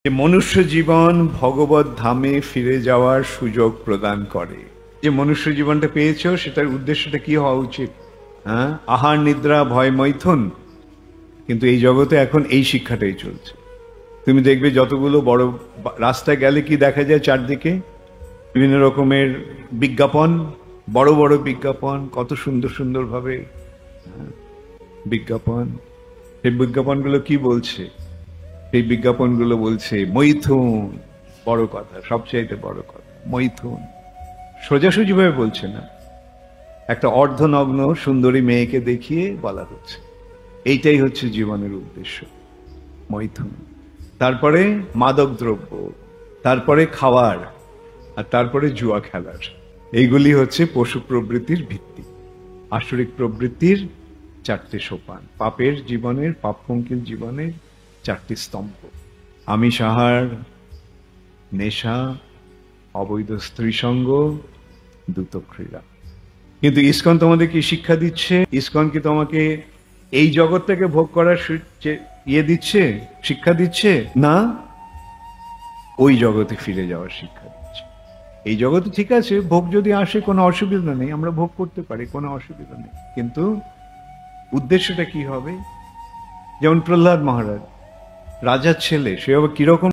যে মনুষ্য জীবন ভগবত ধামে ফিরে যাওয়ার সুযোগ প্রদান করে। যে মনুষ্য জীবনটা পেয়েছো সেটার উদ্দেশ্যটা কি হওয়া উচিত? হ্যাঁ, আহার নিদ্রা ভয় মৈথুন। কিন্তু এই জগতে এখন এই শিক্ষাটাই চলছে। তুমি দেখবে যতগুলো বড় রাস্তায় গেলে কি দেখা যায় চারদিকে বিভিন্ন রকমের বিজ্ঞাপন, বড় বড় বিজ্ঞাপন, কত সুন্দর সুন্দর ভাবে বিজ্ঞাপন। সেই বিজ্ঞাপনগুলো কি বলছে? সেই বিজ্ঞাপনগুলো বলছে মৈথুন, বড় কথা, সবচাইতে বড় কথা মৈথুন। সোজাসুজি ভাবে বলছে না, একটা অর্ধনগ্ন সুন্দরী মেয়েকে দেখিয়ে বলা হচ্ছে এইটাই হচ্ছে জীবনের উদ্দেশ্য, মৈথুন। তারপরে মাদক দ্রব্য, তারপরে খাওয়ার, আর তারপরে জুয়া খেলার। এইগুলি হচ্ছে পশু প্রবৃত্তির ভিত্তি, আসরিক প্রবৃত্তির চারটে সোপান, পাপের জীবনের, পাপপঙ্কিল জীবনের চারটি স্তম্ভ। আমিষাহার, নেশা, অবৈধ স্ত্রী সঙ্গ, দ্রুতক্রীড়া। কিন্তু ইসকন তোমাদের কি শিক্ষা দিচ্ছে? ইসকন কি তোমাকে এই জগৎটাকে ভোগ করার দিচ্ছে, শিক্ষা দিচ্ছে না, ওই জগতে ফিরে যাওয়ার শিক্ষা দিচ্ছে। এই জগতে ঠিক আছে, ভোগ যদি আসে কোনো অসুবিধা নেই, আমরা ভোগ করতে পারি, কোনো অসুবিধা নেই, কিন্তু উদ্দেশ্যটা কি হবে? যেমন প্রহ্লাদ মহারাজ, রাজার ছেলে, সে আবার কিরকম